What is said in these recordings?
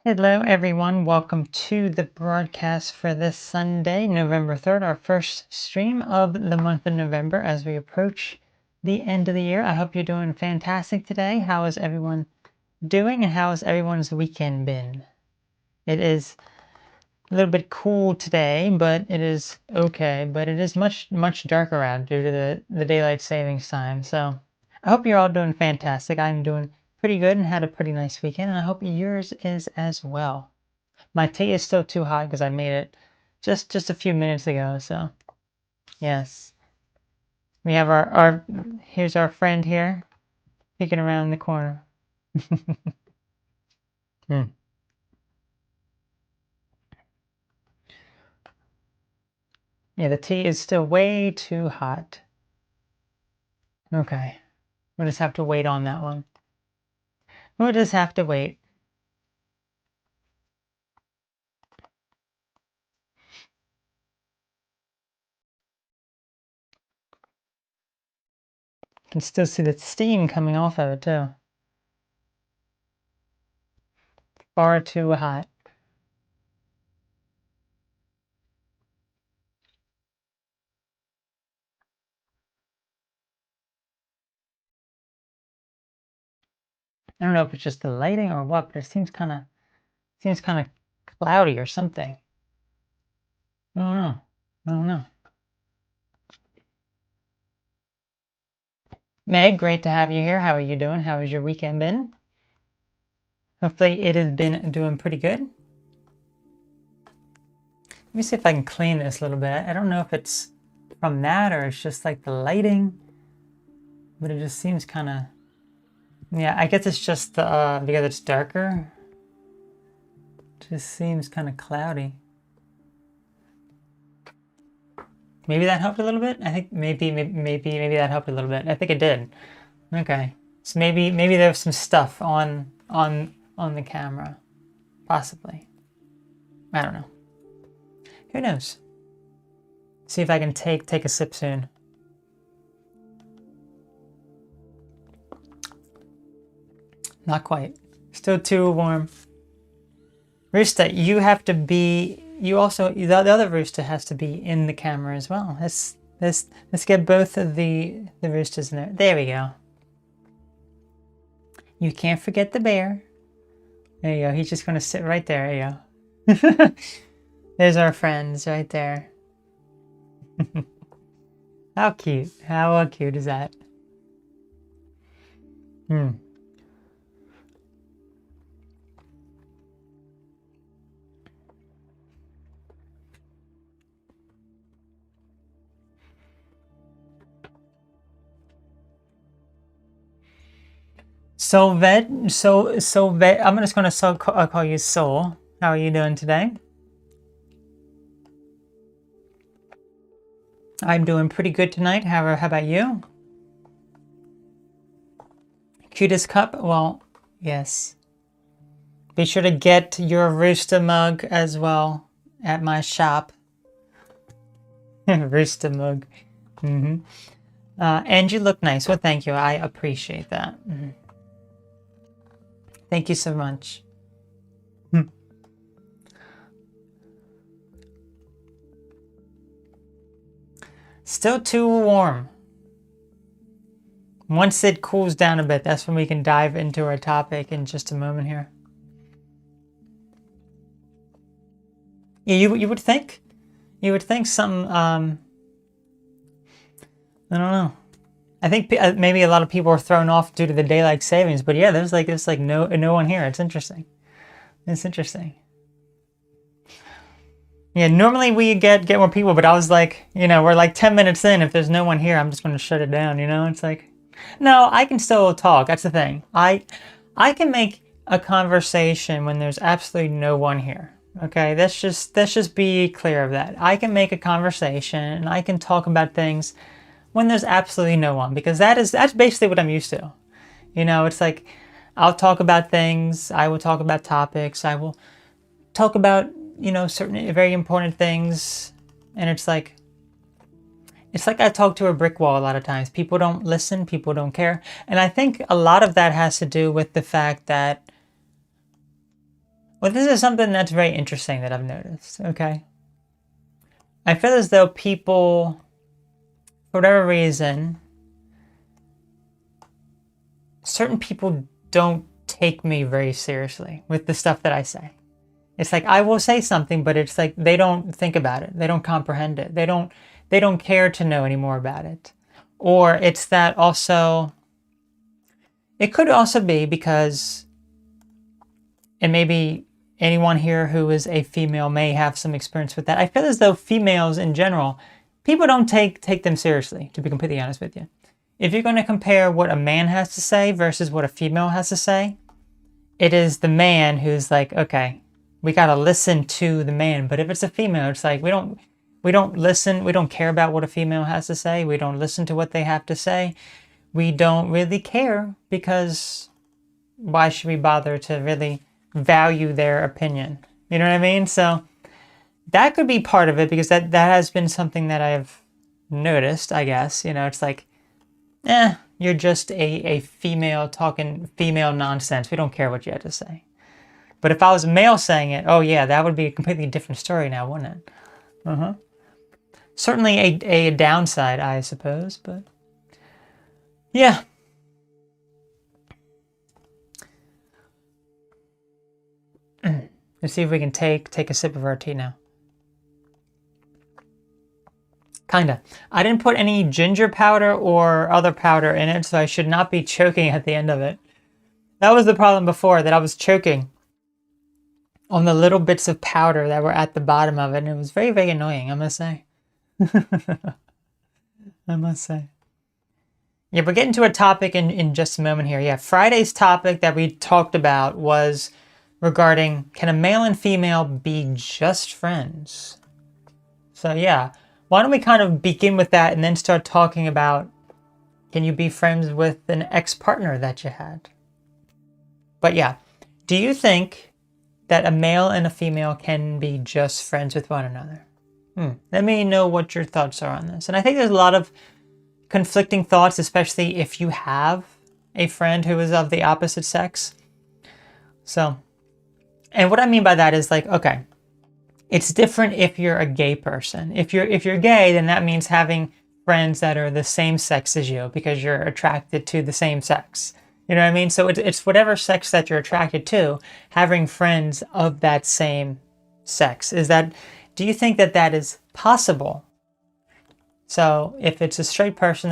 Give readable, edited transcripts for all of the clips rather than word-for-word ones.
Hello, everyone. Welcome to the broadcast for this Sunday, November 3rd, our first stream of the month of November as we approach the end of the year. I hope you're doing fantastic today. How is everyone doing, and how has everyone's weekend been? It is a little bit cool today, but it is okay. But it is much darker out due to the daylight savings time. So I hope you're all doing fantastic. I'm doing pretty good and had a pretty nice weekend, and I hope yours is as well. My tea is still too hot because I made it just a few minutes ago. So yes, we have our here's our friend here peeking around the corner. Hmm. Yeah, the tea is still way too hot. Okay, we'll just have to wait on that one. We'll just have to wait. Can still see the steam coming off of it too. Far too hot. I don't know if it's just the lighting or what, but it seems kind of cloudy or something. I don't know. I don't know. Meg, great to have you here. How are you doing? How has your weekend been? Hopefully it has been doing pretty good. Let me see if I can clean this a little bit. I don't know if it's from that or it's just like the lighting, but it just seems kind of, yeah, I guess it's just because it's darker. It just seems kind of cloudy. Maybe that helped a little bit. I think maybe that helped a little bit. I think it did. Okay, so maybe there's some stuff on the camera, possibly. I don't know. Who knows? See if I can take a sip soon. Not quite. Still too warm. Rooster, you have to be. You also the other rooster has to be in the camera as well. Let's get both of the roosters in there. There we go. You can't forget the bear. There you go. He's just gonna sit right there. There you go. There's our friends right there. How cute. How cute is that? Hmm. So Vet, I'm just gonna call you Soul. How are you doing today? I'm doing pretty good tonight. How about you? Cutest cup? Well, yes. Be sure to get your Rooster mug as well at my shop. Rooster mug. And you look nice. Well, thank you. I appreciate that. Thank you so much. Still too warm. Once it cools down a bit, that's when we can dive into our topic in just a moment here. Yeah, you would think? You would think some, I don't know. I think maybe a lot of people are thrown off due to the daylight savings, but yeah, there's like no one here. It's interesting. It's interesting. Yeah, normally we get more people, but I was like, we're like 10 minutes in. If there's no one here, I'm just going to shut it down. It's like, no, I can still talk. That's the thing. I can make a conversation when there's absolutely no one here. Okay, let's just be clear of that. I can make a conversation and I can talk about things when there's absolutely no one, because that's basically what I'm used to. It's like I'll talk about things, I will talk about topics, I will talk about, certain very important things, and it's like I talk to a brick wall a lot of times. People don't listen, people don't care. And I think a lot of that has to do with the fact that, Well, this is something that's very interesting that I've noticed, okay? I feel as though people, for whatever reason, certain people don't take me very seriously with the stuff that I say. It's like I will say something, but it's like they don't think about it. They don't comprehend it. They don't care to know any more about it. Or it's that also, it could also be because, and maybe anyone here who is a female may have some experience with that. I feel as though females in general, people don't take them seriously, to be completely honest with you. If you're going to compare what a man has to say versus what a female has to say, it is the man who's like, okay, we got to listen to the man. But if it's a female, it's like we don't listen, we don't care about what a female has to say. We don't listen to what they have to say. We don't really care because why should we bother to really value their opinion? You know what I mean? So that could be part of it, because that has been something that I've noticed, I guess. You know, it's like, you're just a female talking female nonsense. We don't care what you have to say. But if I was a male saying it, oh yeah, that would be a completely different story now, wouldn't it? Certainly a downside, I suppose, but yeah. Let's see if we can take a sip of our tea now. Kinda. I didn't put any ginger powder or other powder in it, so I should not be choking at the end of it. That was the problem before, that I was choking on the little bits of powder that were at the bottom of it, and it was very, very annoying, I must say. I must say. Yeah, we're getting to a topic in just a moment here. Yeah, Friday's topic that we talked about was regarding, can a male and female be just friends? So yeah, why don't we kind of begin with that and then start talking about, can you be friends with an ex-partner that you had? But yeah, do you think that a male and a female can be just friends with one another? Let me know what your thoughts are on this. And I think there's a lot of conflicting thoughts, especially if you have a friend who is of the opposite sex. So, and what I mean by that is like, okay, it's different if you're a gay person. If you're gay, then that means having friends that are the same sex as you because you're attracted to the same sex. You know what I mean? So it's whatever sex that you're attracted to, having friends of that same sex. Do you think that is possible? So if it's a straight person,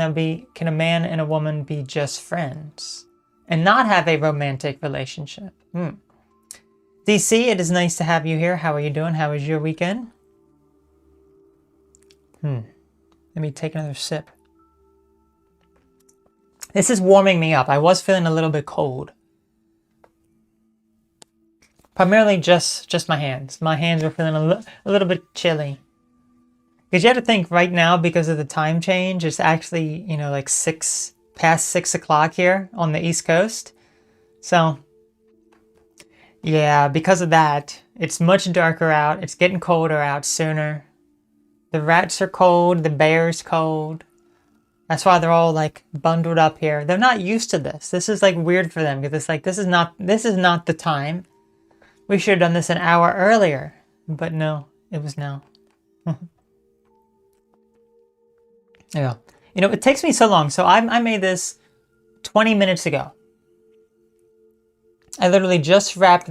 can a man and a woman be just friends and not have a romantic relationship? DC, it is nice to have you here. How are you doing? How was your weekend? Let me take another sip. This is warming me up. I was feeling a little bit cold. Primarily just my hands. My hands were feeling a little bit chilly. Because you have to think right now, because of the time change, it's actually, like past 6 o'clock here on the East Coast. So, yeah, because of that, it's much darker out. It's getting colder out sooner. The rats are cold. The bear's cold. That's why they're all like bundled up here. They're not used to this. This is like weird for them because it's like, this is not the time. We should have done this an hour earlier, but no, it was now. Yeah. It takes me so long. So I made this 20 minutes ago. I literally just wrapped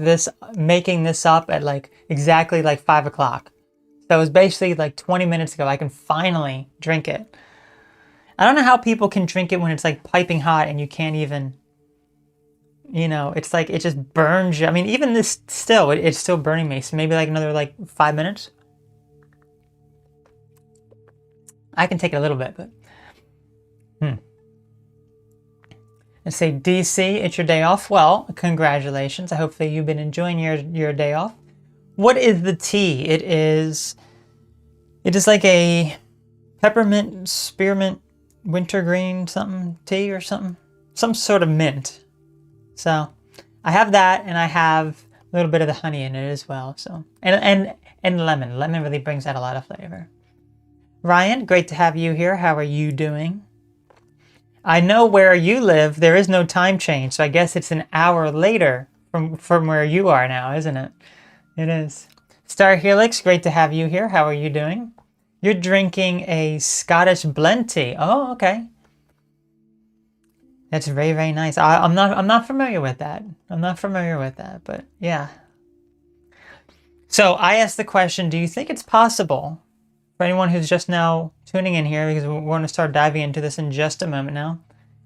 making this up at exactly 5 o'clock. So it was basically 20 minutes ago. I can finally drink it. I don't know how people can drink it when it's piping hot and you can't even, it's it just burns you. I mean, even this still, it's still burning me. So maybe another 5 minutes. I can take it a little bit, but. And say, DC, it's your day off. Well, congratulations. Hopefully you've been enjoying your day off. What is the tea? It is like a peppermint, spearmint, wintergreen something tea or something. Some sort of mint. So I have that, and I have a little bit of the honey in it as well. So and lemon. Lemon really brings out a lot of flavor. Ryan, great to have you here. How are you doing? I know where you live, there is no time change, so I guess it's an hour later from where you are now, isn't it? It is. Star Helix, great to have you here. How are you doing? You're drinking a Scottish blend tea. Oh, okay. That's very, very nice. I'm not familiar with that. I'm not familiar with that, but yeah. So I asked the question, do you think it's possible for anyone who's just now tuning in here, because we're going to start diving into this in just a moment now.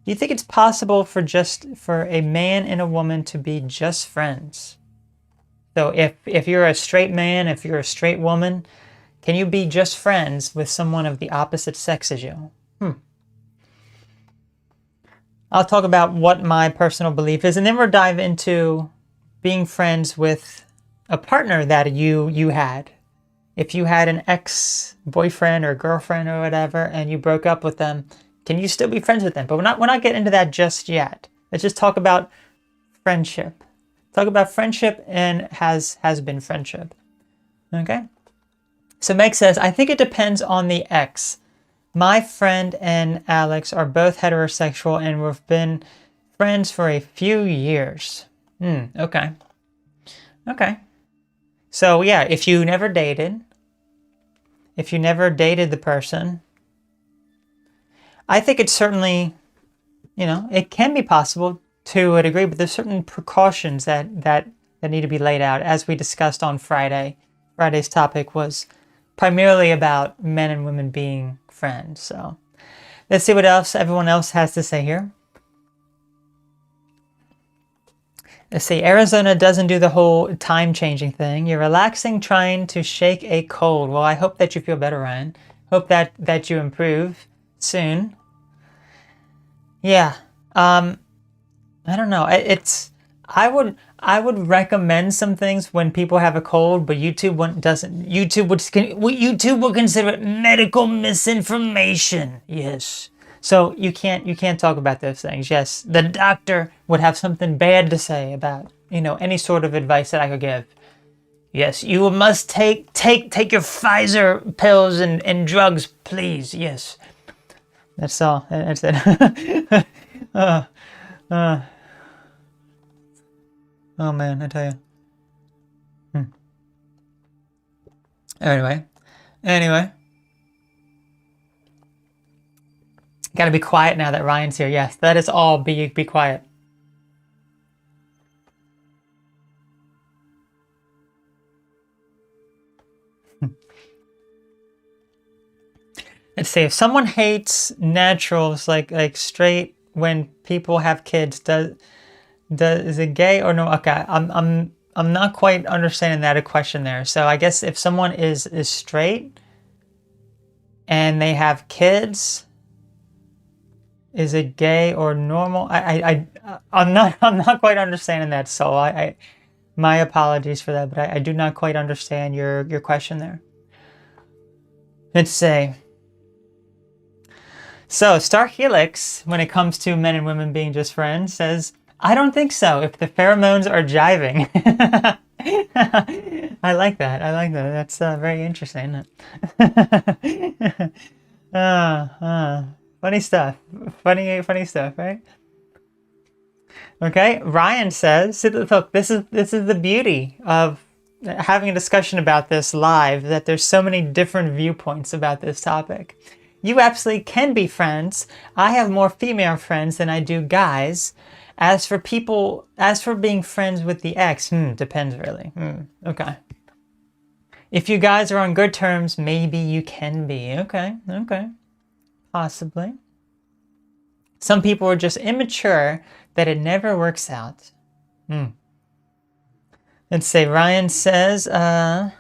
Do you think it's possible for a man and a woman to be just friends? So if you're a straight man, if you're a straight woman, can you be just friends with someone of the opposite sex as you? I'll talk about what my personal belief is, and then we'll dive into being friends with a partner that you had. If you had an ex-boyfriend or girlfriend or whatever, and you broke up with them, can you still be friends with them? But we're not getting into that just yet. Let's just talk about friendship. Talk about friendship and has been friendship. Okay? So Meg says, I think it depends on the ex. My friend and Alex are both heterosexual and we've been friends for a few years. Okay. Okay. So yeah, if you never dated the person, I think it's certainly, it can be possible to a degree, but there's certain precautions that need to be laid out, as we discussed on Friday. Friday's topic was primarily about men and women being friends. So let's see what else everyone else has to say here. Let's see, Arizona doesn't do the whole time-changing thing. You're relaxing, trying to shake a cold. Well, I hope that you feel better, Ryan. Hope that you improve soon. Yeah. I don't know. I would recommend some things when people have a cold, but YouTube doesn't. YouTube will consider it medical misinformation. Yes. So you can't talk about those things. Yes, the doctor would have something bad to say about, any sort of advice that I could give. Yes, you must take your Pfizer pills and drugs, please. Yes. That's all. That's it. Oh man, I tell you. Anyway. Gotta be quiet now that Ryan's here. Yes, let us all be quiet. Let's see, if someone hates naturals like straight when people have kids, is it gay or no? Okay, I'm not quite understanding that question there. So I guess if someone is straight and they have kids, is it gay or normal? I'm not quite understanding that. So my apologies for that, but I do not quite understand your question there. Let's say. So Star Helix, when it comes to men and women being just friends, says, I don't think so if the pheromones are jiving. I like that. That's very interesting, isn't it? Funny stuff. Funny stuff, right? Okay, Ryan says, look, this is the beauty of having a discussion about this live, that there's so many different viewpoints about this topic. You absolutely can be friends. I have more female friends than I do guys. As for being friends with the ex, depends really. Okay. If you guys are on good terms, maybe you can be. Okay. Possibly. Some people are just immature that it never works out. Let's say Ryan says, no,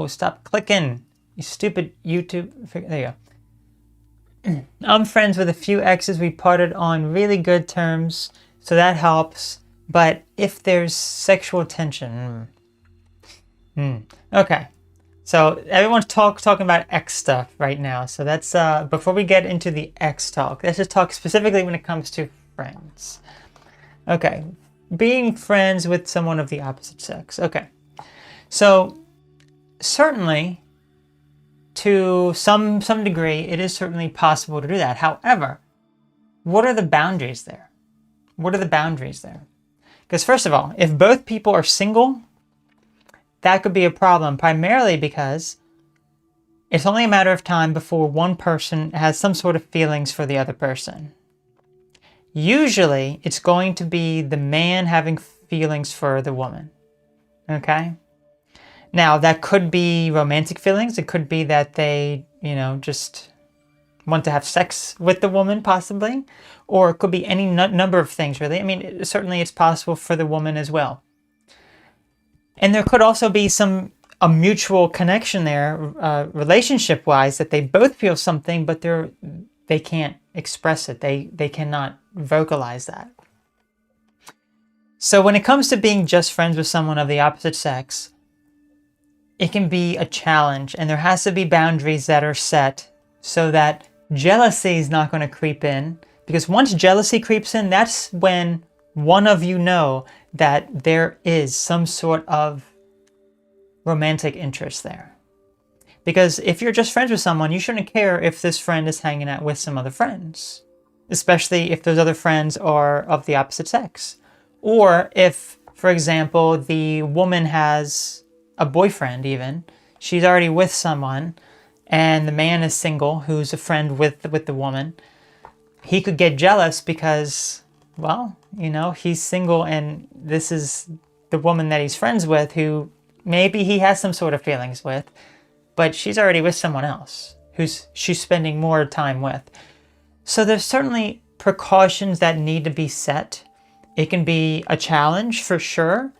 stop clicking. You stupid YouTube. There you go. I'm friends with a few exes. We parted on really good terms, so that helps. But if there's sexual tension, okay. So everyone's talking about ex stuff right now. So that's before we get into the ex talk, let's just talk specifically when it comes to friends. Okay, being friends with someone of the opposite sex. Okay, so certainly, to some degree, it is certainly possible to do that. However, what are the boundaries there? Because first of all, if both people are single, that could be a problem, primarily because it's only a matter of time before one person has some sort of feelings for the other person. Usually, it's going to be the man having feelings for the woman. Okay? Now, that could be romantic feelings. It could be that they, just want to have sex with the woman, possibly. Or it could be any number of things, really. I mean, certainly it's possible for the woman as well. And there could also be a mutual connection there, relationship-wise, that they both feel something, but they can't express it. They cannot vocalize that. So when it comes to being just friends with someone of the opposite sex, it can be a challenge, and there has to be boundaries that are set so that jealousy is not going to creep in. Because once jealousy creeps in, that's when one of you know that there is some sort of romantic interest there. Because if you're just friends with someone, you shouldn't care if this friend is hanging out with some other friends, especially if those other friends are of the opposite sex. Or if, for example, the woman has a boyfriend even, she's already with someone, and the man is single who's a friend with the woman, he could get jealous because, well, he's single and this is the woman that he's friends with who maybe he has some sort of feelings with, but she's already with someone else who she's spending more time with. So there's certainly precautions that need to be set. It can be a challenge for sure.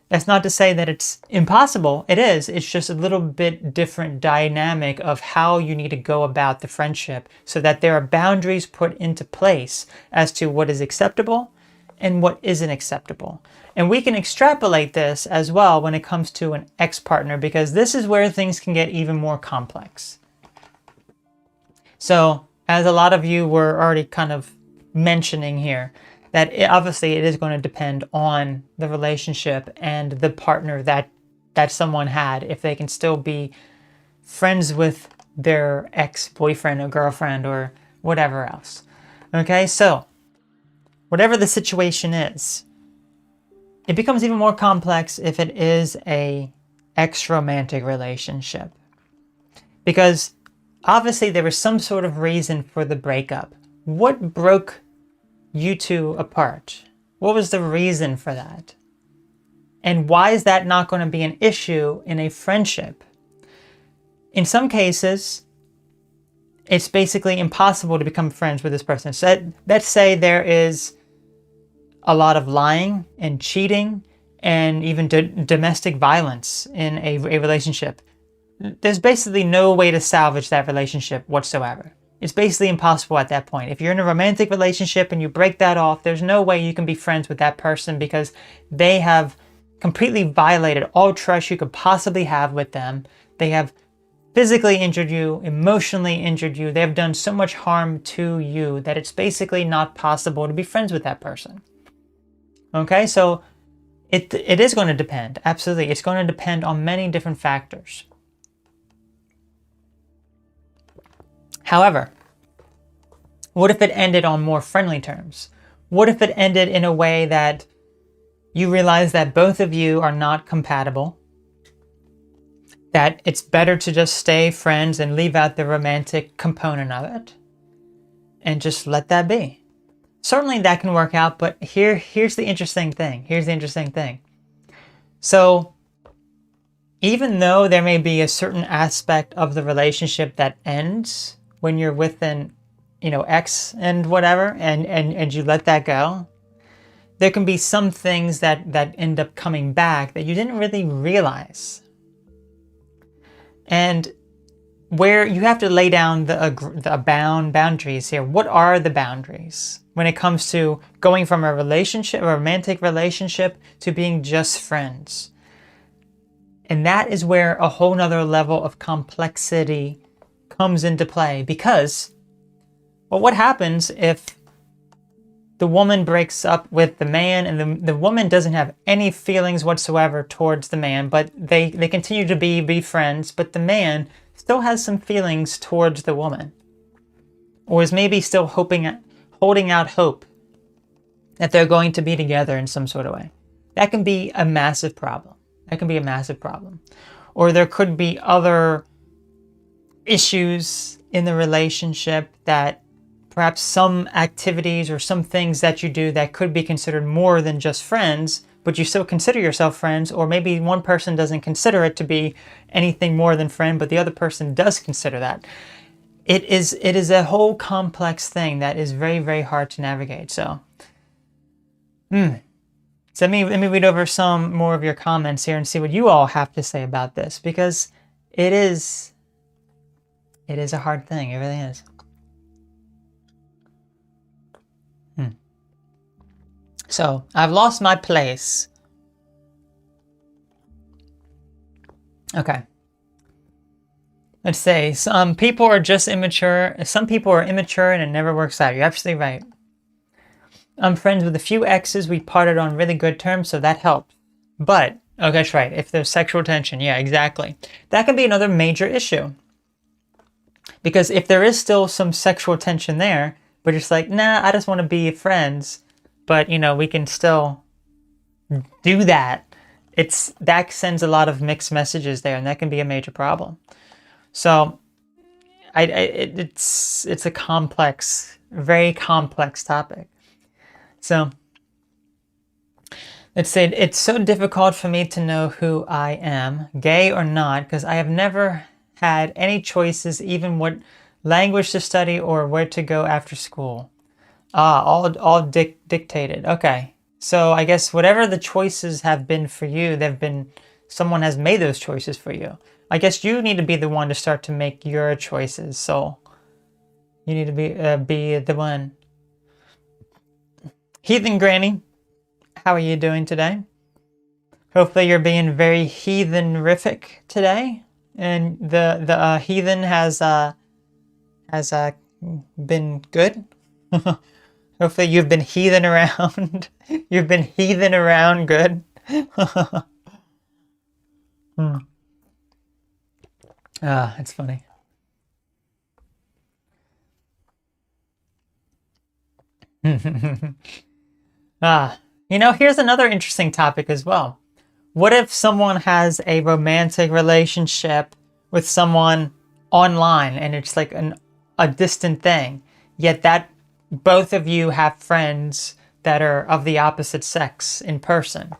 That's not to say that it's impossible. It is. It's just a little bit different dynamic of how you need to go about the friendship so that there are boundaries put into place as to what is acceptable and what isn't acceptable. And we can extrapolate this as well when it comes to an ex-partner, because this is where things can get even more complex. So, as a lot of you were already kind of mentioning here, that obviously it is going to depend on the relationship and the partner that someone had, if they can still be friends with their ex-boyfriend or girlfriend or whatever else. Okay, so whatever the situation is, it becomes even more complex if it is a ex-romantic relationship. Because obviously there was some sort of reason for the breakup. What broke you two apart? What was the reason for that? And why is that not going to be an issue in a friendship? In some cases, it's basically impossible to become friends with this person. So let's say there is a lot of lying and cheating and even domestic violence in a relationship. There's basically no way to salvage that relationship whatsoever. It's basically impossible at that point. If you're in a romantic relationship and you break that off, there's no way you can be friends with that person because they have completely violated all trust you could possibly have with them. They have physically injured you, emotionally injured you. They have done so much harm to you that it's basically not possible to be friends with that person. Okay, so it is going to depend. Absolutely. It's going to depend on many different factors. However, what if it ended on more friendly terms? What if it ended in a way that you realize that both of you are not compatible? That it's better to just stay friends and leave out the romantic component of it and just let that be. Certainly that can work out, but here's the interesting thing. So even though there may be a certain aspect of the relationship that ends when you're with an ex and whatever, and you let that go, there can be some things that end up coming back that you didn't really realize. And where you have to lay down the boundaries here. What are the boundaries when it comes to going from a romantic relationship, to being just friends? And that is where a whole nother level of complexity comes into play, because, well, what happens if the woman breaks up with the man and the woman doesn't have any feelings whatsoever towards the man, but they continue to be friends, but the man still has some feelings towards the woman, or is maybe still holding out hope that they're going to be together in some sort of way. that can be a massive problem. That can be a massive problem. Or there could be other issues in the relationship, that perhaps some activities or some things that you do that could be considered more than just friends, but you still consider yourself friends, or maybe one person doesn't consider it to be anything more than friend, but the other person does consider that. It is a whole complex thing that is very, very hard to navigate. So, so let me read over some more of your comments here and see what you all have to say about this, because it is a hard thing. It really is. So, I've lost my place. Okay. Let's say some people are just immature. Some people are immature and it never works out. You're absolutely right. I'm friends with a few exes. We parted on really good terms, so that helped. But, okay, that's right. If there's sexual tension, yeah, exactly. That can be another major issue. Because if there is still some sexual tension there, but it's like, nah, I just want to be friends, but, you know, we can still do that. That sends a lot of mixed messages there, and that can be a major problem. So, it's a complex, very complex topic. So, let's say it's so difficult for me to know who I am, gay or not, because I have never had any choices, even what language to study or where to go after school. All dictated. Okay. So I guess whatever the choices have been for you, someone has made those choices for you. I guess you need to be the one to start to make your choices. So you need to be the one. Heathen Granny, how are you doing today? Hopefully you're being very heathenrific today, and the heathen has been good. Hopefully you've been heathen around. You've been heathen around good. It's funny. Here's another interesting topic as well. What if someone has a romantic relationship with someone online and it's like a distant thing, yet that both of you have friends that are of the opposite sex in person?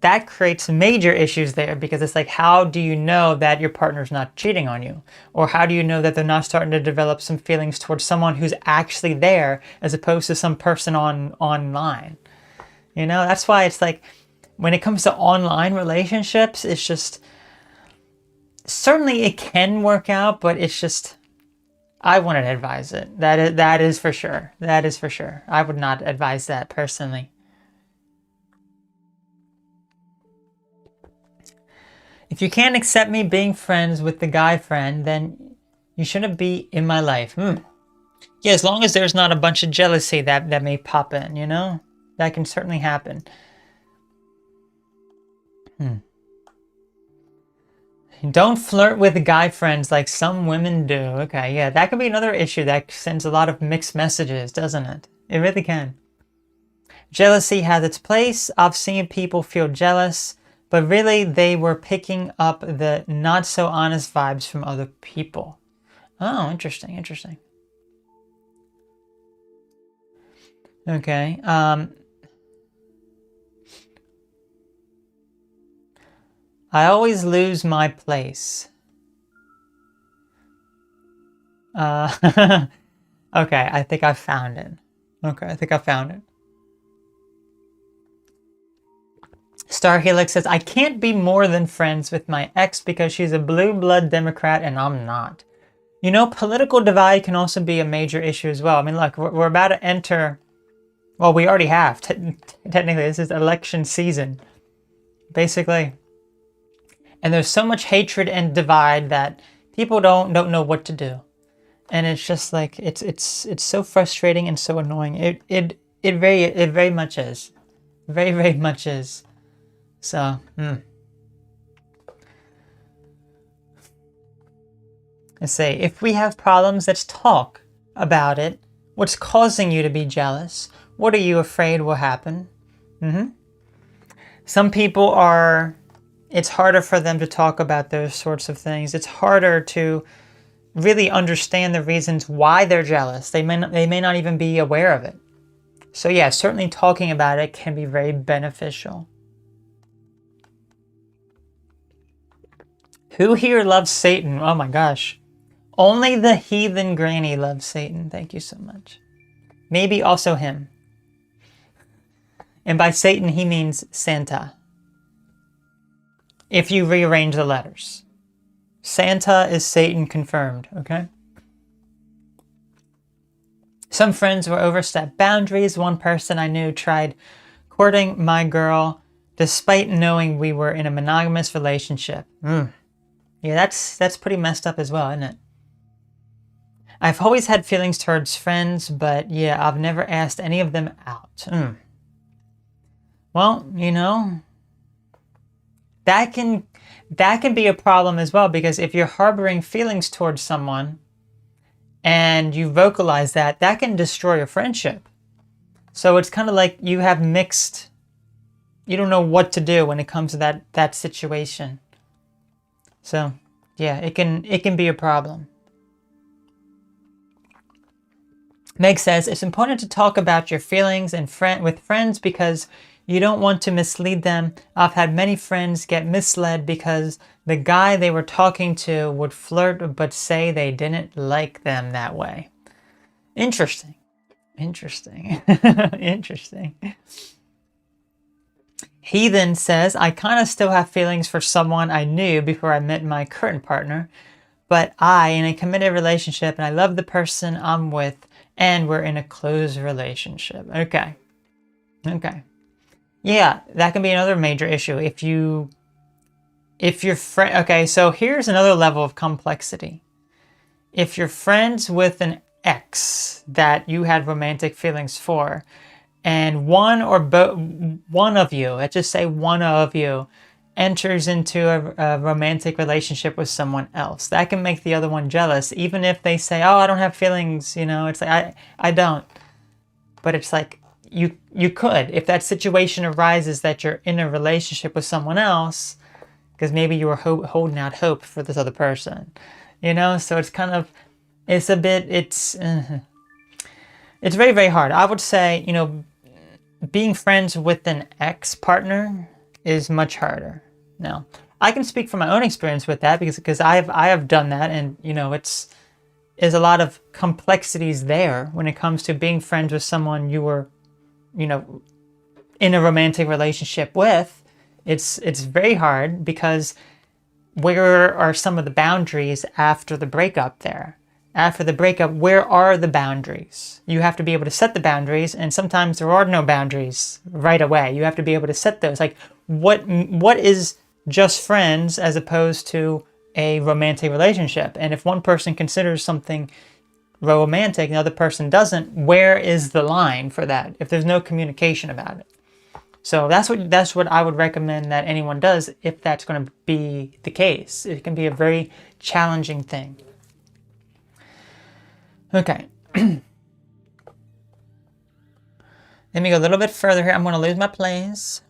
That creates major issues there, because it's like, how do you know that your partner's not cheating on you? Or how do you know that they're not starting to develop some feelings towards someone who's actually there as opposed to some person online? That's why it's like, when it comes to online relationships, it's just, certainly it can work out, but it's just, I wouldn't advise it. That is for sure. That is for sure. I would not advise that personally. If you can't accept me being friends with the guy friend, then you shouldn't be in my life. Yeah, as long as there's not a bunch of jealousy that may pop in, that can certainly happen. Don't flirt with guy friends like some women do. Okay, yeah, that could be another issue that sends a lot of mixed messages, doesn't it? It really can. Jealousy has its place. I've seen people feel jealous, but really they were picking up the not so honest vibes from other people. Oh, interesting. Okay. I always lose my place. Okay, I think I found it. Star Helix says, I can't be more than friends with my ex because she's a blue blood Democrat and I'm not. Political divide can also be a major issue as well. I mean, look, we're about to enter, well, we already have. Technically, this is election season, basically. And there's so much hatred and divide that people don't know what to do. And it's just like, it's so frustrating and so annoying. It very much is. Very, very much is. So, Let's say, if we have problems, let's talk about it. What's causing you to be jealous? What are you afraid will happen? Some people are, it's harder for them to talk about those sorts of things. It's harder to really understand the reasons why they're jealous. They may not even be aware of it. So yeah, certainly talking about it can be very beneficial. Who here loves Satan? Oh my gosh. Only the heathen granny loves Satan. Thank you so much. Maybe also him. And by Satan, he means Santa. If you rearrange the letters. Santa is Satan confirmed, okay? Some friends were overstepped boundaries. One person I knew tried courting my girl despite knowing we were in a monogamous relationship. Yeah, that's pretty messed up as well, isn't it? I've always had feelings towards friends, but yeah, I've never asked any of them out. Well, you know, that can be a problem as well, because if you're harboring feelings towards someone and you vocalize that, that can destroy a friendship. So it's kind of like you have mixed, you don't know what to do when it comes to that situation. So yeah, it can be a problem. Meg says, it's important to talk about your feelings with friends because you don't want to mislead them. I've had many friends get misled because the guy they were talking to would flirt but say they didn't like them that way. Interesting. Interesting. Interesting. Heathen says, I kind of still have feelings for someone I knew before I met my current partner, but in a committed relationship, and I love the person I'm with, and we're in a close relationship. Okay. Yeah, that can be another major issue. If your friend, okay, so here's another level of complexity. If you're friends with an ex that you had romantic feelings for, and one of you, let's just say one of you, enters into a romantic relationship with someone else, that can make the other one jealous, even if they say, oh, I don't have feelings, you know, it's like, I don't. But it's like, you could, if that situation arises that you're in a relationship with someone else, because maybe you were holding out hope for this other person, you know, so it's kind of, it's very, very hard. I would say, you know, being friends with an ex-partner is much harder. Now, I can speak from my own experience with that because I have done that, and you know, there's a lot of complexities there when it comes to being friends with someone you were, you know, in a romantic relationship with. It's very hard because where are some of the boundaries after the breakup there? After the breakup, where are the boundaries? You have to be able to set the boundaries, and sometimes there are no boundaries right away. You have to be able to set those. Like, what is just friends as opposed to a romantic relationship? And if one person considers something romantic and the other person doesn't, where is the line for that if there's no communication about it? So that's what I would recommend that anyone does if that's going to be the case. It can be a very challenging thing. Okay. Let me go a little bit further here. I'm going to lose my place.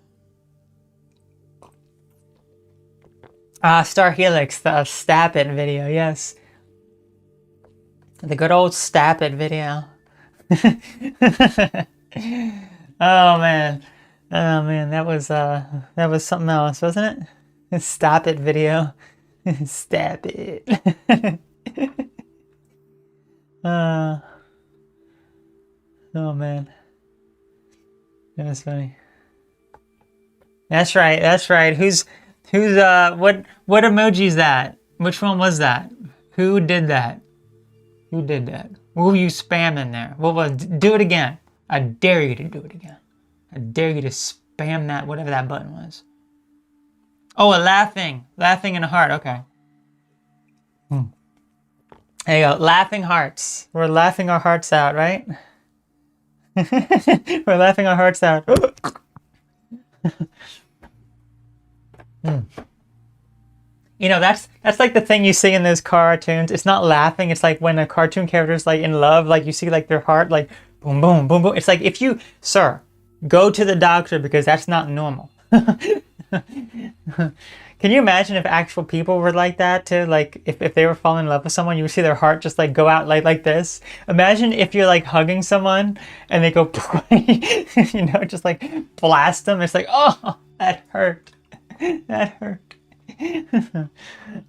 Star Helix, the Stap It video, yes. The good old Stap It video. Oh man, that was something else, wasn't it? Stop It video. Stap it. Oh man, that was funny. That's right. Who's what emoji is that? Which one was that? Who did that? What were you spamming there? Do it again. I dare you to do it again. I dare you to spam that, whatever that button was. Oh, a laughing and a heart. Okay. There you go. Laughing hearts. We're laughing our hearts out, right? We're laughing our hearts out. You know, that's like the thing you see in those cartoons. It's not laughing. It's like when a cartoon character is like in love, like you see like their heart like boom, boom, boom, boom. It's like, if you, sir, go to the doctor because that's not normal. Can you imagine if actual people were like that too? Like if they were falling in love with someone, you would see their heart just like go out like this. Imagine if you're like hugging someone and they go, you know, just like blast them. It's like, oh, that hurt. That hurt.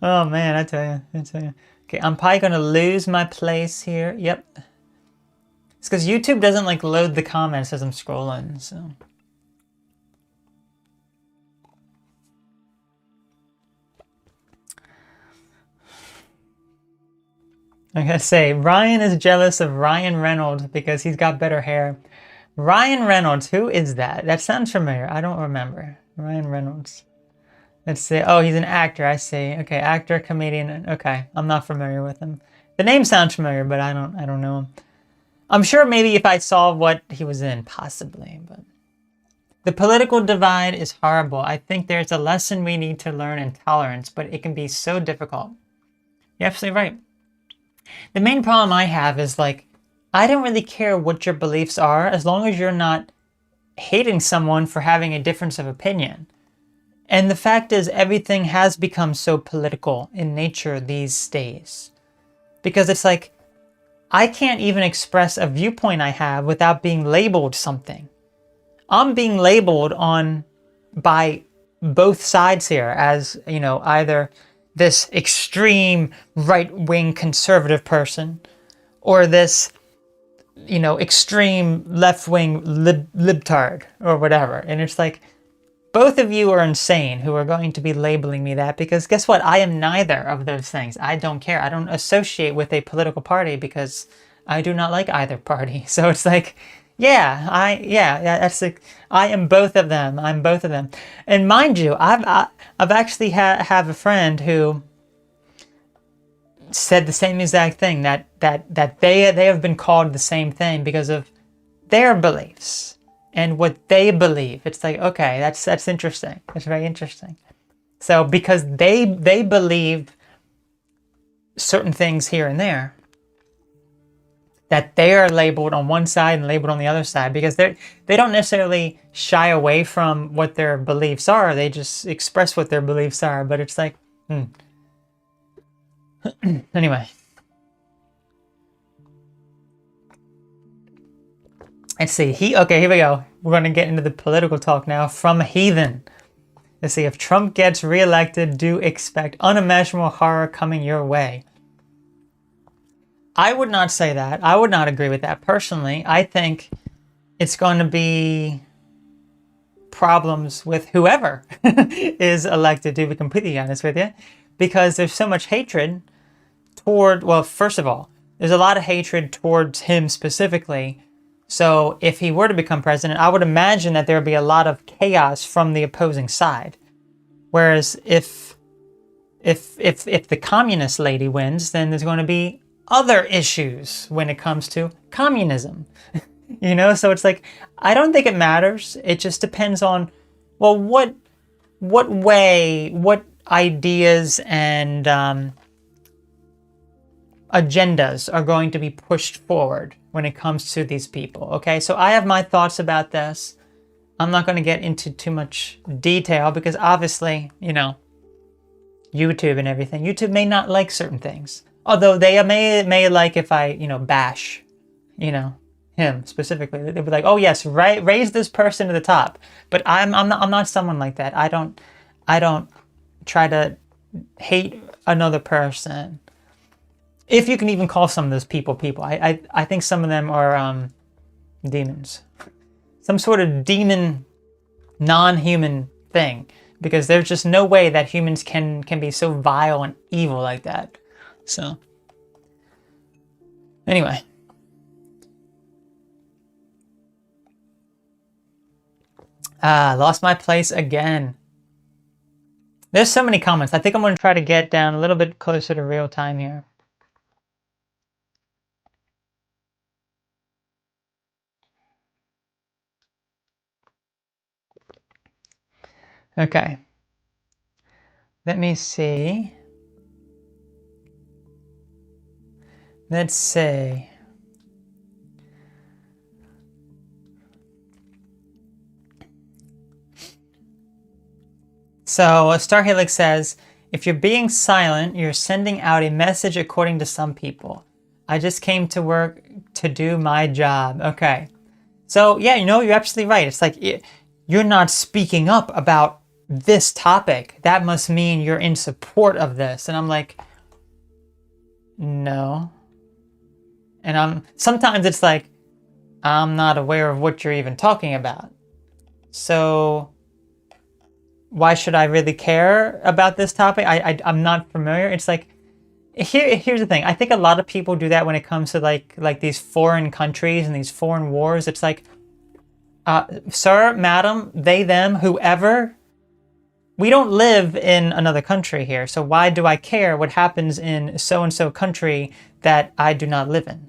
Oh man, I tell you, I tell you. Okay, I'm probably gonna lose my place here. Yep. It's because YouTube doesn't like load the comments as I'm scrolling, so. I gotta say, Ryan is jealous of Ryan Reynolds because he's got better hair. Ryan Reynolds, who is that? That sounds familiar. I don't remember. Ryan Reynolds. Let's see. Oh, he's an actor. I see. Okay, actor, comedian. Okay, I'm not familiar with him. The name sounds familiar, but I don't know him. I'm sure maybe if I saw what he was in, possibly, but the political divide is horrible. I think there's a lesson we need to learn in tolerance, but it can be so difficult. You're absolutely right. The main problem I have is like, I don't really care what your beliefs are as long as you're not hating someone for having a difference of opinion. And the fact is, everything has become so political in nature these days. Because it's like, I can't even express a viewpoint I have without being labeled something. I'm being labeled on by both sides here as, you know, either this extreme right-wing conservative person or this, you know, extreme left-wing libtard or whatever. And it's like, both of you are insane who are going to be labeling me that, because guess what? I am neither of those things. I don't care. I don't associate with a political party because I do not like either party. So it's like, yeah, that's like, I am both of them. I'm both of them. And mind you, I've actually have a friend who said the same exact thing, that they have been called the same thing because of their beliefs and what they believe. It's like, okay, that's interesting. That's very interesting. So because they believe certain things here and there, that they are labeled on one side and labeled on the other side, because they don't necessarily shy away from what their beliefs are. They just express what their beliefs are. But it's like, anyway. Let's see. Okay, here we go. We're going to get into the political talk now from Heathen. Let's see. If Trump gets reelected, do expect unimaginable horror coming your way. I would not say that. I would not agree with that personally. I think it's going to be problems with whoever is elected, to be completely honest with you, because there's so much hatred toward, well, first of all, there's a lot of hatred towards him specifically. So if he were to become president, I would imagine that there would be a lot of chaos from the opposing side. Whereas if the communist lady wins, then there's going to be other issues when it comes to communism. You know, so it's like, I don't think it matters. It just depends on, well, what way, what ideas and agendas are going to be pushed forward when it comes to these people. Okay, so I have my thoughts about this. I'm not going to get into too much detail because obviously, you know, YouTube and everything, YouTube may not like certain things, although they may like if I, you know, bash, you know, him specifically. They'd be like, oh yes, right, raise this person to the top. But I'm not someone like that. I don't try to hate another person. If you can even call some of those people. I think some of them are demons. Some sort of demon, non-human thing. Because there's just no way that humans can be so vile and evil like that. So, anyway. Lost my place again. There's so many comments. I think I'm going to try to get down a little bit closer to real time here. Okay. Let me see. Let's see. So Star Helix says, if you're being silent, you're sending out a message according to some people. I just came to work to do my job. Okay. So yeah, you're absolutely right. It's like you're not speaking up about this topic. That must mean you're in support of this. And I'm like, no. And sometimes it's like, I'm not aware of what you're even talking about. So why should I really care about this topic? I'm not familiar. It's like, here's the thing. I think a lot of people do that when it comes to like these foreign countries and these foreign wars. It's like, sir, madam, they, them, whoever, we don't live in another country here. So why do I care what happens in so-and-so country that I do not live in?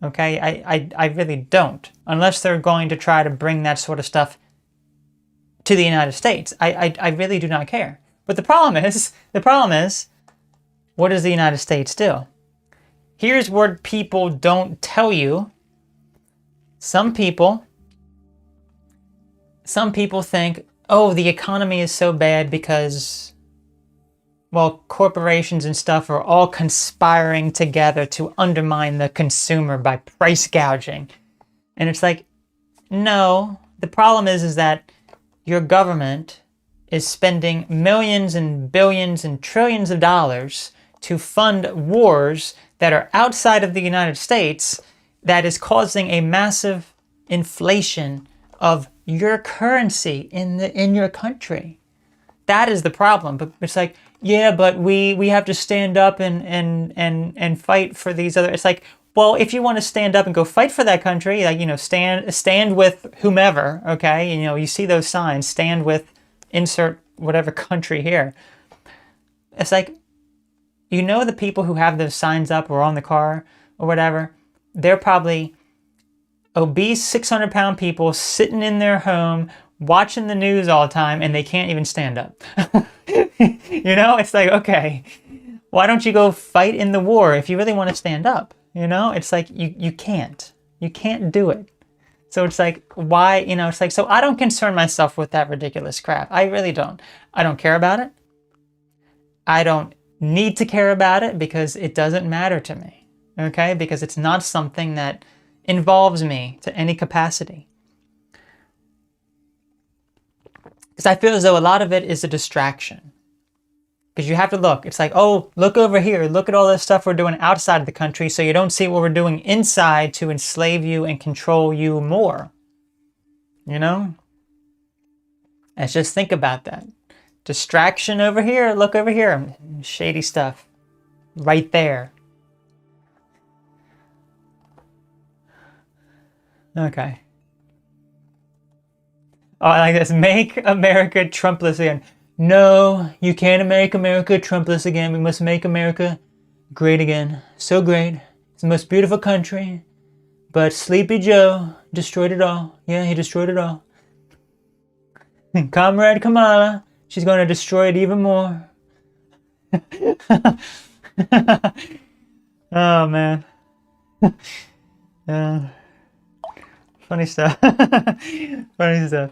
Okay, I really don't. Unless they're going to try to bring that sort of stuff to the United States. I really do not care. But the problem is, what does the United States do? Here's what people don't tell you. Some people think, oh, the economy is so bad because, well, corporations and stuff are all conspiring together to undermine the consumer by price gouging. And it's like, no, the problem is that your government is spending millions and billions and trillions of dollars to fund wars that are outside of the United States that is causing a massive inflation of your currency in your country. That is the problem. But it's like, yeah, but we have to stand up and fight for these other. It's like, well, if you want to stand up and go fight for that country, like, stand with whomever, okay? You see those signs, stand with insert whatever country here. It's like, the people who have those signs up or on the car or whatever, they're probably obese 600-pound people sitting in their home watching the news all the time, and they can't even stand up. It's like, okay, why don't you go fight in the war if you really want to stand up? It's like you can't do it. So it's like, why? It's like, so I don't concern myself with that ridiculous crap. I really don't. I don't care about it. I don't need to care about it because it doesn't matter to me. Okay, because it's not something that involves me to any capacity. Because I feel as though a lot of it is a distraction. Because you have to look. It's like, oh, look over here. Look at all this stuff we're doing outside of the country so you don't see what we're doing inside to enslave you and control you more. Let's just think about that. Distraction over here. Look over here. Shady stuff. Right there. Okay. Oh, I like this. Make America Trumpless again. No, you can't make America Trumpless again. We must make America great again. So great. It's the most beautiful country. But Sleepy Joe destroyed it all. Yeah, he destroyed it all. And Comrade Kamala, she's going to destroy it even more. Oh, man. Funny stuff. Funny stuff.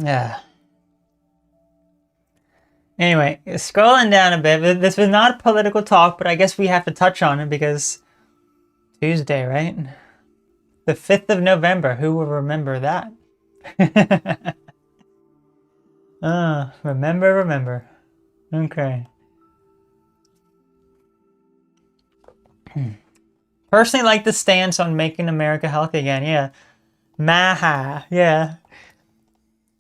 Yeah. Anyway, scrolling down a bit. This was not a political talk, but I guess we have to touch on it because Tuesday, right? The 5th of November. Who will remember that? Remember. Okay. Personally, like the stance on making America healthy again. Yeah. Maha. Yeah.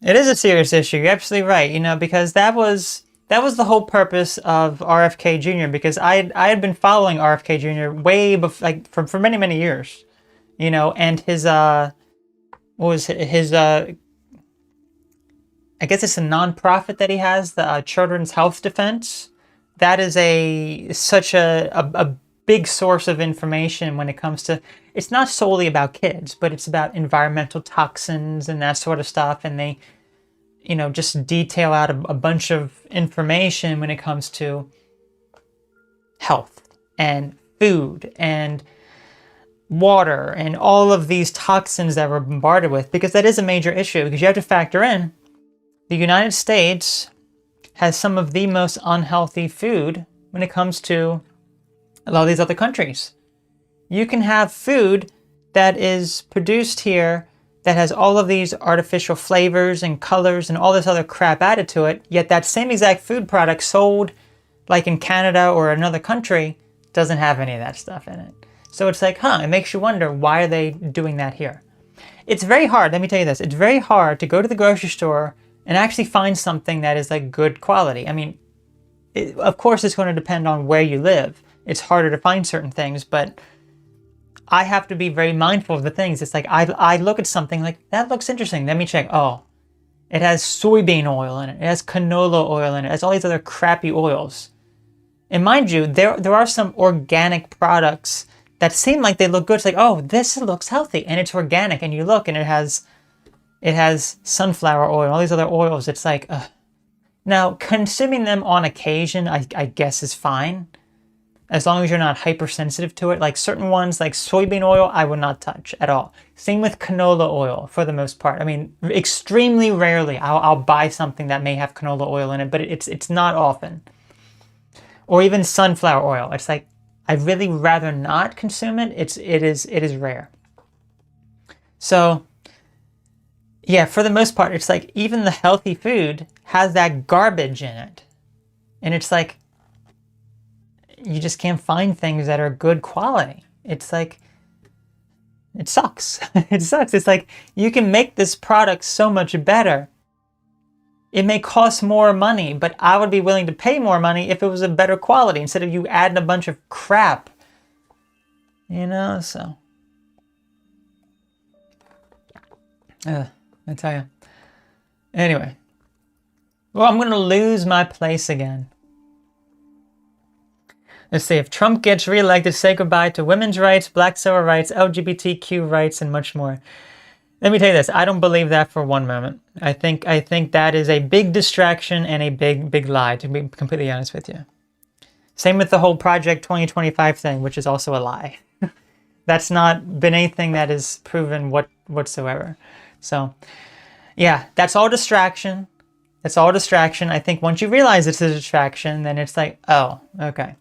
It is a serious issue. You're absolutely right. Because that was the whole purpose of RFK Jr. Because I had been following RFK Jr. way before, like for many years. And his what was his I guess it's a nonprofit that he has, the Children's Health Defense. That is such a big source of information when it comes to, it's not solely about kids, but it's about environmental toxins and that sort of stuff. And they, just detail out a bunch of information when it comes to health and food and water and all of these toxins that we're bombarded with, because that is a major issue, because you have to factor in the United States has some of the most unhealthy food when it comes to a lot of these other countries. You can have food that is produced here that has all of these artificial flavors and colors and all this other crap added to it, yet that same exact food product sold like in Canada or another country doesn't have any of that stuff in it. So it's like, it makes you wonder, why are they doing that here? It's very hard, let me tell you this, it's very hard to go to the grocery store and actually find something that is like good quality. I mean, of course it's going to depend on where you live. It's harder to find certain things, but I have to be very mindful of the things. It's like, I look at something like, that looks interesting, let me check. Oh, it has soybean oil in it. It has canola oil in it. It has all these other crappy oils. And mind you, there are some organic products that seem like they look good. It's like, oh, this looks healthy and it's organic. And you look and it has sunflower oil and all these other oils. It's like, now consuming them on occasion, I guess is fine. As long as you're not hypersensitive to it. Like certain ones, like soybean oil, I would not touch at all. Same with canola oil for the most part. I mean, extremely rarely I'll buy something that may have canola oil in it, but it's not often. Or even sunflower oil. It's like, I'd really rather not consume it. It is rare. So yeah, for the most part, it's like even the healthy food has that garbage in it. And it's like, you just can't find things that are good quality. It's like, it sucks. It sucks. It's like, you can make this product so much better. It may cost more money, but I would be willing to pay more money if it was a better quality instead of you adding a bunch of crap. You know, so. I tell you. Anyway. Well, I'm going to lose my place again. Let's see, if Trump gets reelected, say goodbye to women's rights, black civil rights, LGBTQ rights, and much more. Let me tell you this, I don't believe that for one moment. I think that is a big distraction and a big lie, to be completely honest with you. Same with the whole Project 2025 thing, which is also a lie. That's not been anything that is proven whatsoever. So, yeah, that's all distraction. That's all distraction. I think once you realize it's a distraction, then it's like, oh, okay.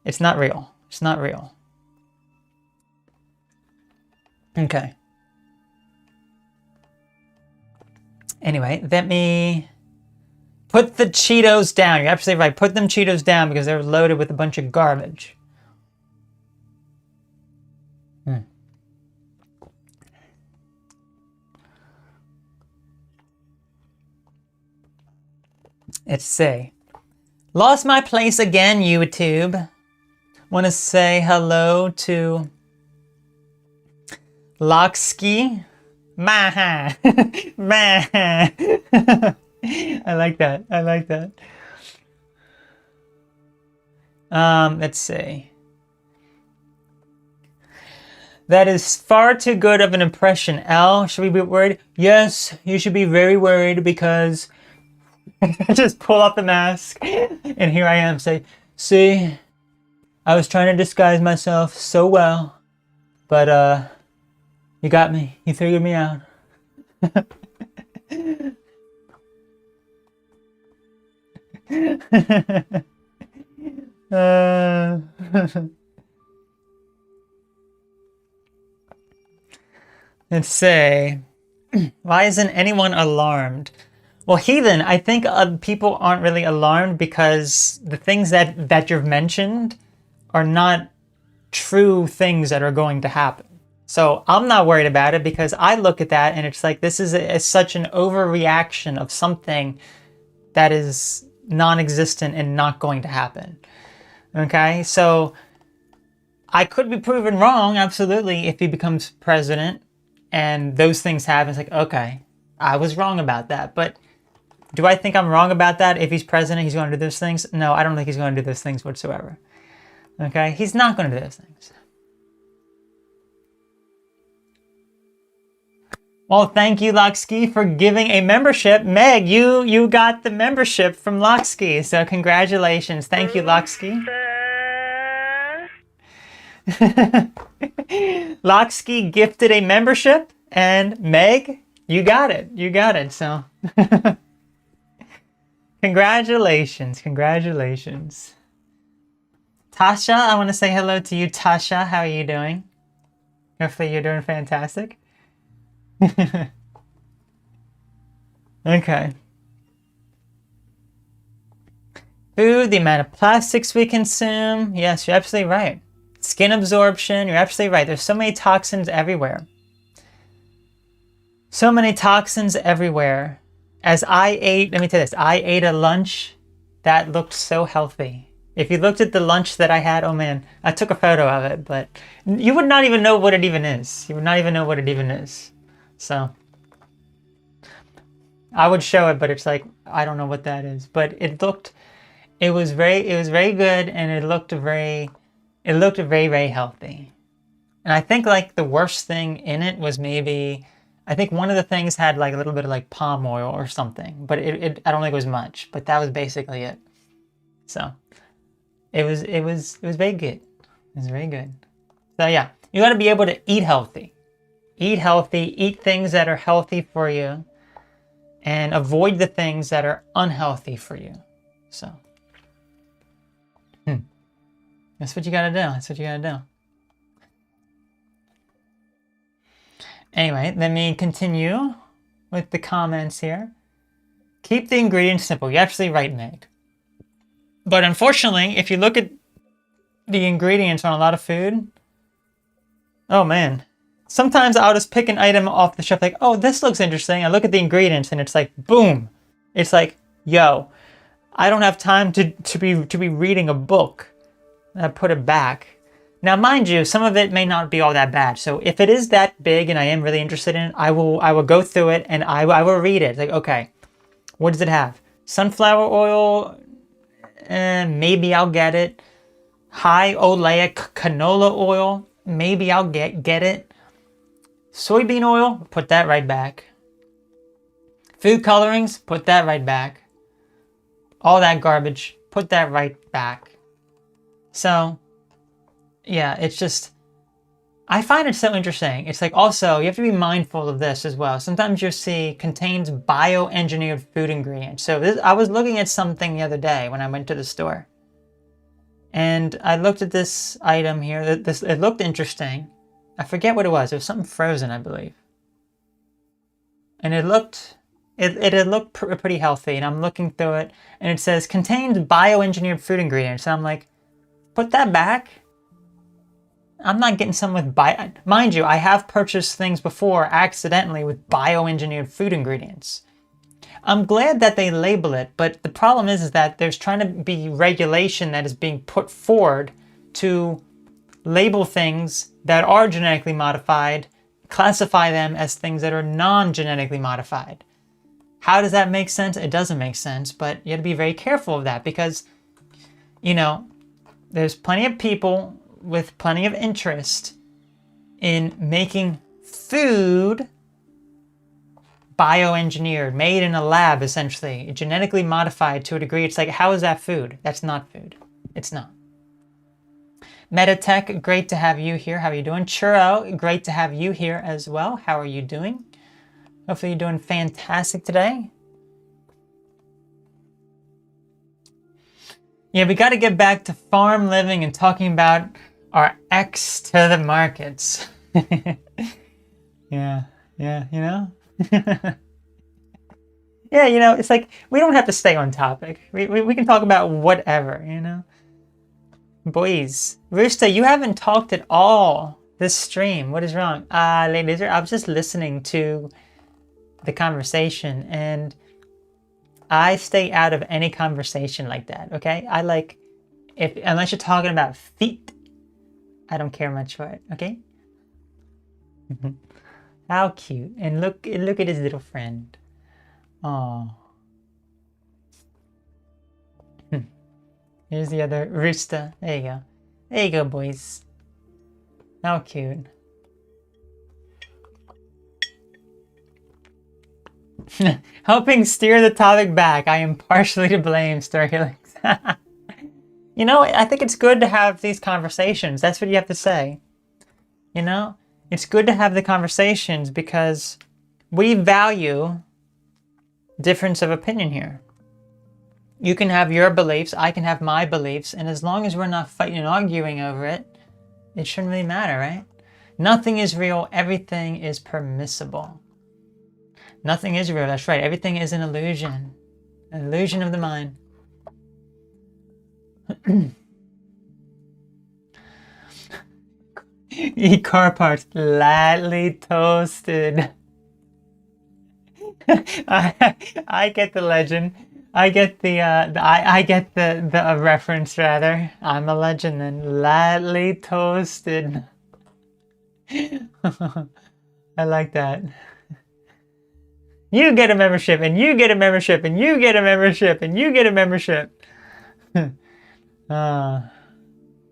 It's not real. It's not real. Okay. Anyway, let me put the Cheetos down. You're absolutely right. Put them Cheetos down because they're loaded with a bunch of garbage. Let's see. Lost my place again, YouTube. Want to say hello to Locksky. Maha. Maha. I like that. I like that. Let's see. That is far too good of an impression. Al, should we be worried? Yes, you should be very worried because just pull off the mask and here I am say, see, I was trying to disguise myself so well, but you got me. You figured me out. Let's say, why isn't anyone alarmed? Well, Heathen, I think people aren't really alarmed because the things that you've mentioned are not true things that are going to happen. So I'm not worried about it because I look at that and it's like, this is such an overreaction of something that is non-existent and not going to happen. Okay, so I could be proven wrong, absolutely, if he becomes president and those things happen. It's like, okay, I was wrong about that. But do I think I'm wrong about that? If he's president, he's going to do those things? No, I don't think he's going to do those things whatsoever. Okay, he's not going to do those things. Well, thank you, Locksky, for giving a membership. Meg, you got the membership from Locksky, so congratulations. Thank you, Locksky. Locksky gifted a membership, and Meg, you got it. You got it. So, congratulations. Congratulations. Tasha, I want to say hello to you, Tasha. How are you doing? Hopefully you're doing fantastic. Okay. Food, the amount of plastics we consume. Yes, you're absolutely right. Skin absorption, you're absolutely right. There's so many toxins everywhere. So many toxins everywhere. As I ate, let me tell you this, I ate a lunch that looked so healthy. If you looked at the lunch that I had, oh man, I took a photo of it, but you would not even know what it even is. You would not even know what it even is. So, I would show it, but it's like, I don't know what that is. But it was very good, and it looked very, very healthy. And I think like the worst thing in it was maybe, I think one of the things had like a little bit of like palm oil or something, but I don't think it was much, but that was basically it. So it was very good. It was very good. So yeah, you got to be able to eat healthy. Eat healthy, eat things that are healthy for you, and avoid the things that are unhealthy for you. So that's what you got to do. That's what you got to do. Anyway, let me continue with the comments here. Keep the ingredients simple. You're absolutely right, Meg. But unfortunately, if you look at the ingredients on a lot of food, oh man. Sometimes I'll just pick an item off the shelf like, oh, this looks interesting. I look at the ingredients and it's like, boom. It's like, yo, I don't have time to be reading a book. I put it back. Now, mind you, some of it may not be all that bad. So if it is that big and I am really interested in it, I will go through it and I will read it. Like, okay, what does it have? Sunflower oil, maybe I'll get it. High oleic canola oil, maybe I'll get it. Soybean oil, put that right back. Food colorings, put that right back. All that garbage, put that right back. So, yeah, it's just, I find it so interesting. It's like, also, you have to be mindful of this as well. Sometimes you'll see contains bioengineered food ingredients. So I was looking at something the other day when I went to the store. And I looked at this item here. It looked interesting. I forget what it was. It was something frozen, I believe. And it had looked pretty healthy. And I'm looking through it, and it says contains bioengineered food ingredients. And I'm like, put that back. I'm not getting some with mind you, I have purchased things before accidentally with bioengineered food ingredients. I'm glad that they label it, but the problem is that there's trying to be regulation that is being put forward to label things that are genetically modified, classify them as things that are non-genetically modified. How does that make sense? It doesn't make sense, but you have to be very careful of that because, you know, there's plenty of people with plenty of interest in making food bioengineered, made in a lab, essentially, genetically modified to a degree. It's like, how is that food? That's not food. It's not. Metatech, great to have you here. How are you doing? Churro, great to have you here as well. How are you doing? Hopefully you're doing fantastic today. Yeah, we got to get back to farm living and talking about our X to the markets. Yeah, you know? Yeah, you know, it's like, we don't have to stay on topic. We can talk about whatever, you know? Boys, Rooster, you haven't talked at all this stream. What is wrong? Ladies, I was just listening to the conversation, and I stay out of any conversation like that, okay? I like, unless you're talking about feet, I don't care much for it, okay? How cute. And look at his little friend. Oh. Here's the other rooster. There you go. There you go, boys. How cute. Helping steer the topic back. I am partially to blame, Starhelix. You know, I think it's good to have these conversations. That's what you have to say. You know, it's good to have the conversations because we value difference of opinion here. You can have your beliefs, I can have my beliefs, and as long as we're not fighting and arguing over it, it shouldn't really matter, right? Nothing is real, everything is permissible. Nothing is real, that's right. Everything is an illusion of the mind. Eat car parts, lightly toasted. I get the legend. I get I get the reference rather. I'm a legend then. Lightly toasted. I like that. You get a membership, and you get a membership, and you get a membership, and you get a membership.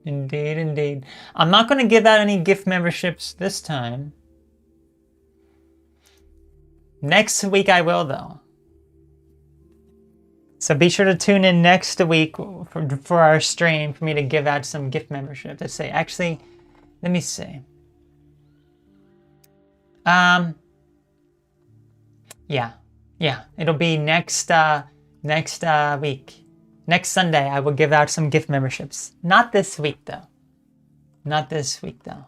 Indeed, indeed. I'm not going to give out any gift memberships this time. Next week I will, though. So be sure to tune in next week for our stream for me to give out some gift memberships. Let's see. Actually, let me see. Yeah. It'll be next week. Next Sunday, I will give out some gift memberships. Not this week, though. Not this week, though.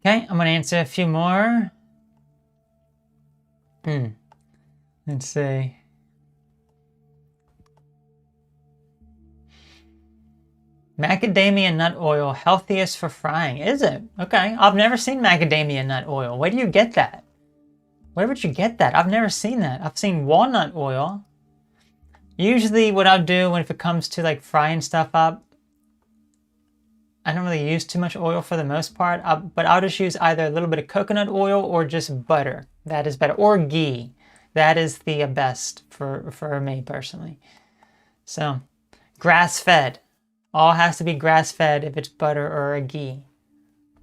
Okay, I'm going to answer a few more. Let's see. Macadamia nut oil, healthiest for frying. Is it? Okay, I've never seen macadamia nut oil. Where do you get that? Where would you get that? I've never seen that. I've seen walnut oil. Usually what I'll do if it comes to like frying stuff up, I don't really use too much oil for the most part, but I'll just use either a little bit of coconut oil or just butter. That is better. Or ghee. That is the best for me personally. So, grass-fed. All has to be grass-fed if it's butter or a ghee.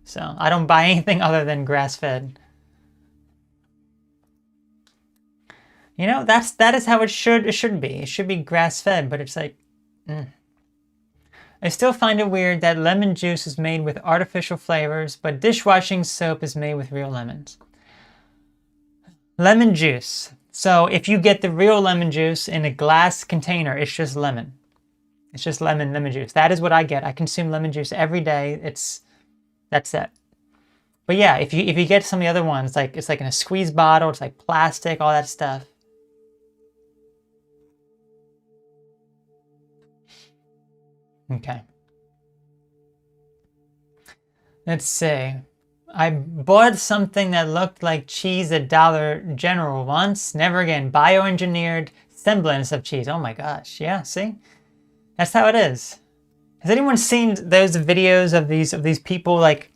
So, I don't buy anything other than grass-fed. You know, that is how it should be. It should be grass-fed, but it's like, I still find it weird that lemon juice is made with artificial flavors, but dishwashing soap is made with real lemons. Lemon juice. So if you get the real lemon juice in a glass container, it's just lemon. It's just lemon juice. That is what I get. I consume lemon juice every day. That's it. But yeah, if you get some of the other ones, like it's like in a squeeze bottle, it's like plastic, all that stuff. Okay. Let's see. I bought something that looked like cheese at Dollar General once. Never again. Bioengineered semblance of cheese. Oh my gosh. Yeah, see? That's how it is. Has anyone seen those videos of these people like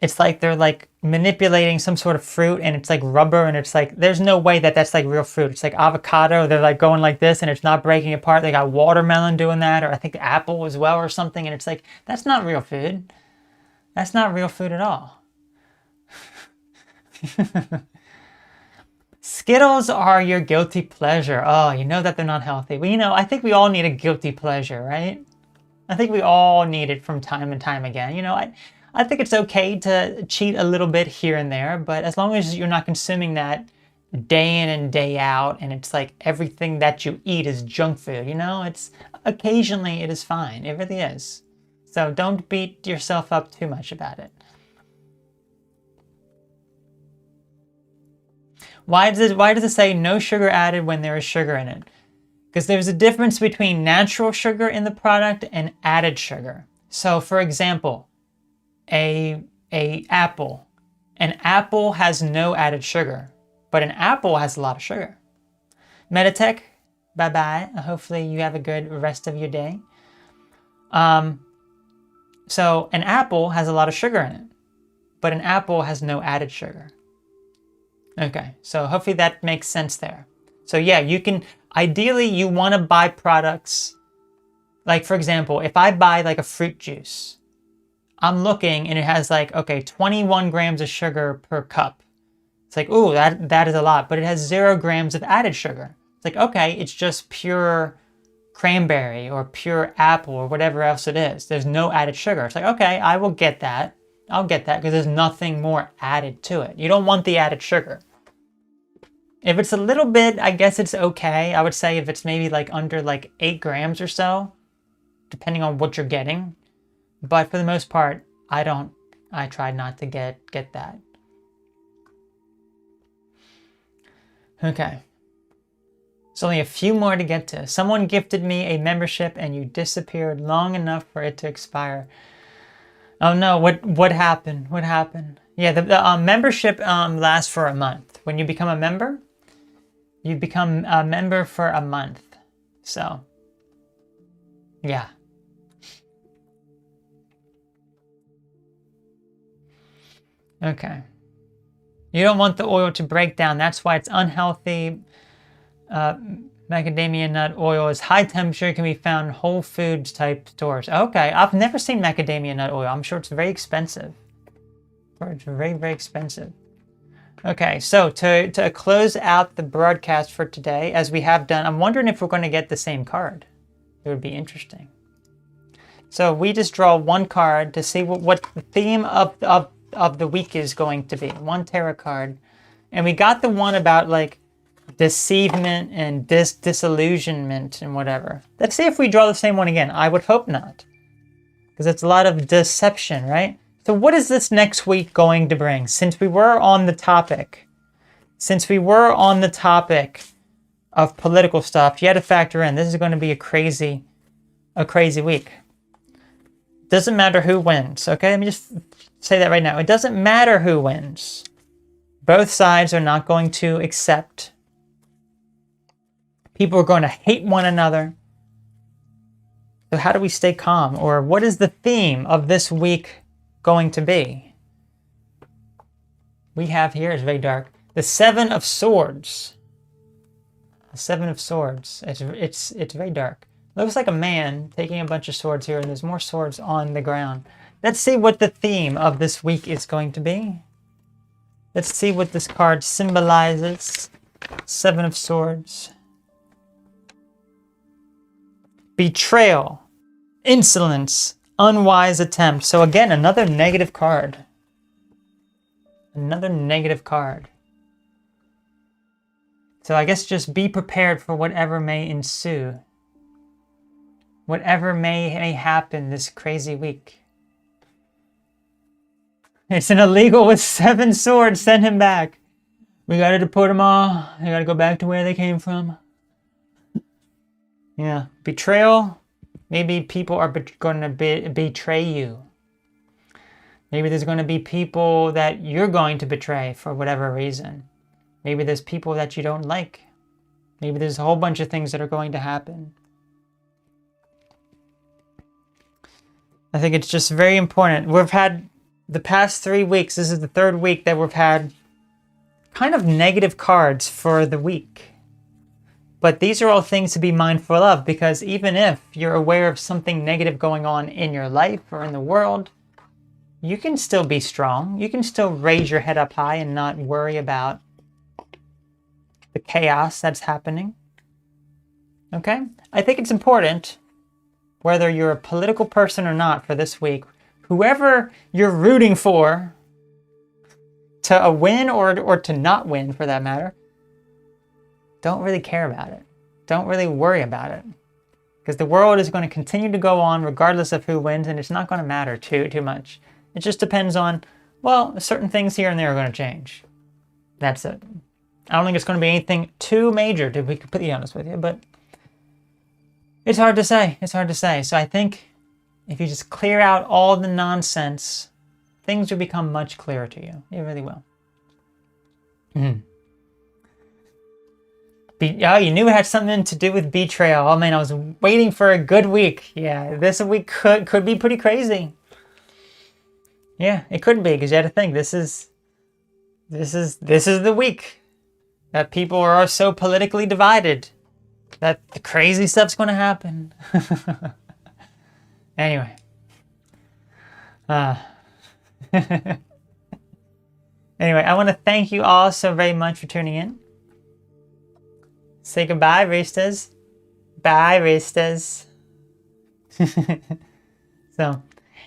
it's like they're like manipulating some sort of fruit and it's like rubber and it's like there's no way that that's like real fruit. It's like avocado. They're like going like this and it's not breaking apart. They got watermelon doing that, or I think apple as well or something, and it's like that's not real food. That's not real food at all. Skittles are your guilty pleasure. Oh, you know that they're not healthy. Well, you know, I think we all need a guilty pleasure, right? I think we all need it from time and time again. You know, I think it's okay to cheat a little bit here and there, but as long as you're not consuming that day in and day out, and it's like everything that you eat is junk food, you know, it's occasionally it is fine. It really is. So don't beat yourself up too much about it. Why does it say no sugar added when there is sugar in it? Because there's a difference between natural sugar in the product and added sugar. So for example, an apple has no added sugar, but an apple has a lot of sugar. Meditech, bye-bye. Hopefully you have a good rest of your day. So an apple has a lot of sugar in it, but an apple has no added sugar. Okay, so hopefully that makes sense there. So yeah, you can, ideally you want to buy products, like for example, if I buy like a fruit juice, I'm looking and it has like, okay, 21 grams of sugar per cup. It's like, ooh, that is a lot, but it has 0 grams of added sugar. It's like, okay, it's just pure cranberry or pure apple or whatever else it is. There's no added sugar. It's like, okay, I will get that. I'll get that because there's nothing more added to it. You don't want the added sugar. If it's a little bit, I guess it's okay. I would say if it's maybe like under like 8 grams or so, depending on what you're getting. But for the most part, I try not to get that. Okay. There's only a few more to get to. Someone gifted me a membership and you disappeared long enough for it to expire. Oh no, what happened? What happened? Yeah, the membership lasts for a month. When you become a member, you become a member for a month. So, yeah. Okay. You don't want the oil to break down. That's why it's unhealthy. Macadamia nut oil is high temperature, can be found in Whole Foods type stores. Okay, I've never seen macadamia nut oil. I'm sure it's very expensive. It's very, very expensive. Okay, so to close out the broadcast for today, as we have done, I'm wondering if we're going to get the same card. It would be interesting. So we just draw one card to see what the theme of the week is going to be. One tarot card. And we got the one about like deceivement and disillusionment and whatever. Let's see if we draw the same one again. I would hope not. Because it's a lot of deception, right? So what is this next week going to bring? Since we were on the topic of political stuff, you had to factor in this is going to be a crazy week. Doesn't matter who wins, okay? Let me just say that right now. It doesn't matter who wins. Both sides are not going to accept. People are going to hate one another. So how do we stay calm? Or what is the theme of this week going to be? We have here, it's very dark, the Seven of Swords. The Seven of Swords. It's very dark. Looks like a man taking a bunch of swords here, and there's more swords on the ground. Let's see what the theme of this week is going to be. Let's see what this card symbolizes. Seven of Swords. Betrayal. Insolence. Unwise attempt. So again, another negative card. Another negative card. So I guess just be prepared for whatever may ensue. Whatever may happen this crazy week. It's an illegal with 7 swords. Send him back. We gotta deport them all. They gotta go back to where they came from. Yeah. Betrayal. Maybe people are going to betray you. Maybe there's going to be people that you're going to betray for whatever reason. Maybe there's people that you don't like. Maybe there's a whole bunch of things that are going to happen. I think it's just very important. We've had the past 3 weeks, this is the 3rd week that we've had kind of negative cards for the week. But these are all things to be mindful of, because even if you're aware of something negative going on in your life or in the world, you can still be strong. You can still raise your head up high and not worry about the chaos that's happening. Okay? I think it's important, whether you're a political person or not for this week, whoever you're rooting for to win or to not win for that matter, don't really care about it. Don't really worry about it. Because the world is going to continue to go on regardless of who wins, and it's not going to matter too much. It just depends on, well, certain things here and there are going to change. That's it. I don't think it's going to be anything too major, to be completely honest with you, but it's hard to say. It's hard to say. So I think if you just clear out all the nonsense, things will become much clearer to you. It really will. Oh, you knew it had something to do with betrayal. Oh man, I was waiting for a good week. Yeah, this week could be pretty crazy. Yeah, it could be, because you had to think this is the week that people are so politically divided that the crazy stuff's going to happen. Anyway. Anyway, I want to thank you all so very much for tuning in. Say goodbye, Ristas. Bye, Roosters. So,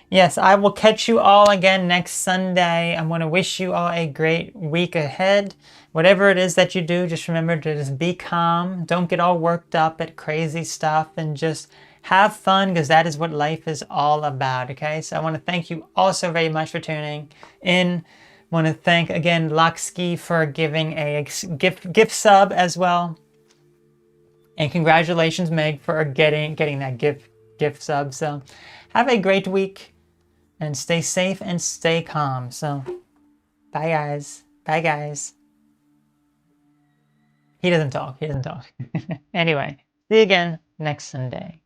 yes, I will catch you all again next Sunday. I'm going to wish you all a great week ahead. Whatever it is that you do, just remember to just be calm. Don't get all worked up at crazy stuff and just have fun because that is what life is all about, okay? So I want to thank you all so very much for tuning in. I want to thank again Lakski for giving a gift sub as well. And congratulations, Meg, for getting that gift sub. So have a great week and stay safe and stay calm. So bye guys. Bye guys. He doesn't talk. He doesn't talk. Anyway, see you again next Sunday.